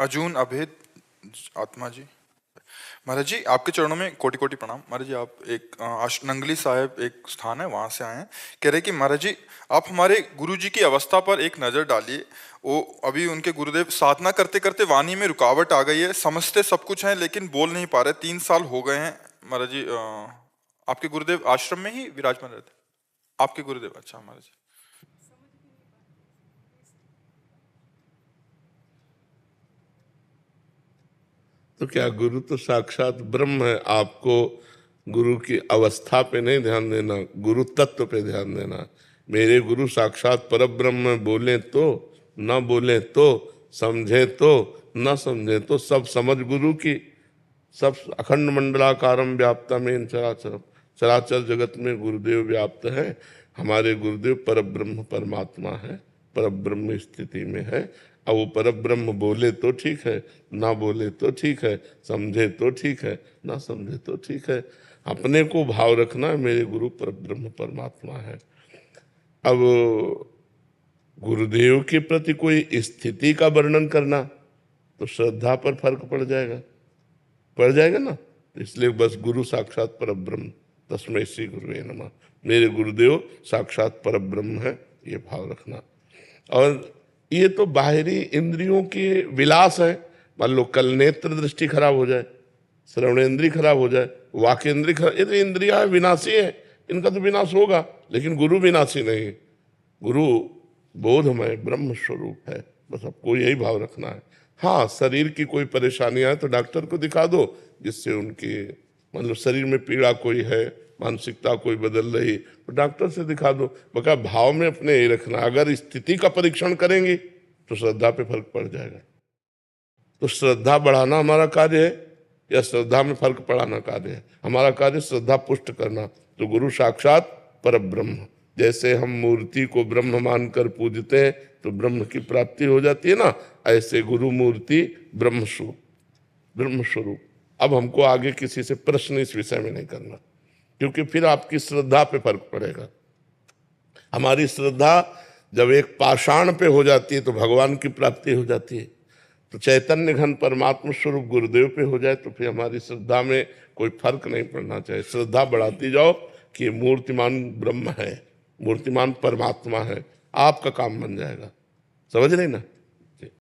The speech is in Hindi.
अर्जुन अभेद आत्मा जी। महाराज जी आपके चरणों में कोटि कोटि प्रणाम। महाराज जी आप एक नंगली साहिब एक स्थान है वहां से आए हैं। कह रहे कि महाराज जी आप हमारे गुरु जी की अवस्था पर एक नजर डालिए। वो अभी उनके गुरुदेव साधना करते करते वाणी में रुकावट आ गई है, समझते सब कुछ है लेकिन बोल नहीं पा रहे। 3 साल हो गए हैं महाराज जी। आपके गुरुदेव आश्रम में ही विराजमान रहते? आपके गुरुदेव, अच्छा महाराज जी। तो क्या गुरु तो साक्षात ब्रह्म है। आपको गुरु की अवस्था पे नहीं ध्यान देना, गुरु तत्व पे ध्यान देना। मेरे गुरु साक्षात परब्रह्म है, बोले तो न बोले तो, समझे तो न समझे तो, सब समझ गुरु की। सब अखंड मंडलाकारम व्याप्तमेन चराचरम, चराचर जगत में गुरुदेव व्याप्त है। हमारे गुरुदेव परब्रह्म परमात्मा है, परब्रह्म स्थिति में है। अब वो परब्रह्म बोले तो ठीक है, ना बोले तो ठीक है, समझे तो ठीक है, ना समझे तो ठीक है। अपने को भाव रखना मेरे गुरु परब्रह्म परमात्मा है। अब गुरुदेव के प्रति कोई स्थिति का वर्णन करना तो श्रद्धा पर फर्क पड़ जाएगा ना। तो इसलिए बस गुरु साक्षात परब्रह्म, तस्मै श्री गुरुवे नमः। मेरे गुरुदेव साक्षात परब्रह्म है, ये भाव रखना। और ये तो बाहरी इंद्रियों के विलास है। मान लो कल नेत्र दृष्टि खराब हो जाए, श्रवणेन्द्रिय खराब हो जाए, वाकेंद्रिय खराब, ये तो इंद्रियां विनाशी है, इनका तो विनाश होगा। लेकिन गुरु विनाशी नहीं, गुरु बोधमय ब्रह्म स्वरूप है। बस आपको यही भाव रखना है। हाँ, शरीर की कोई परेशानी आए तो डॉक्टर को दिखा दो, जिससे उनकी मतलब शरीर में पीड़ा कोई है, मानसिकता कोई बदल रही, तो डॉक्टर से दिखा दो। बका भाव में अपने यही रखना। अगर स्थिति का परीक्षण करेंगे तो श्रद्धा पे फर्क पड़ जाएगा। तो श्रद्धा बढ़ाना हमारा कार्य है या श्रद्धा में फर्क पड़ाना कार्य है? हमारा कार्य श्रद्धा पुष्ट करना। तो गुरु साक्षात परब्रह्म, जैसे हम मूर्ति को ब्रह्म मानकर पूजते हैं तो ब्रह्म की प्राप्ति हो जाती है ना, ऐसे गुरु मूर्ति ब्रह्म स्वरूप। अब हमको आगे किसी से प्रश्न इस विषय में नहीं करना, क्योंकि फिर आपकी श्रद्धा पे फर्क पड़ेगा। हमारी श्रद्धा जब एक पाषाण पे हो जाती है तो भगवान की प्राप्ति हो जाती है। तो चैतन्य घन परमात्मा स्वरूप गुरुदेव पे हो जाए तो फिर हमारी श्रद्धा में कोई फर्क नहीं पड़ना चाहिए। श्रद्धा बढ़ाती जाओ कि मूर्तिमान ब्रह्म है, मूर्तिमान परमात्मा है, आपका काम बन जाएगा। समझ रहे ना?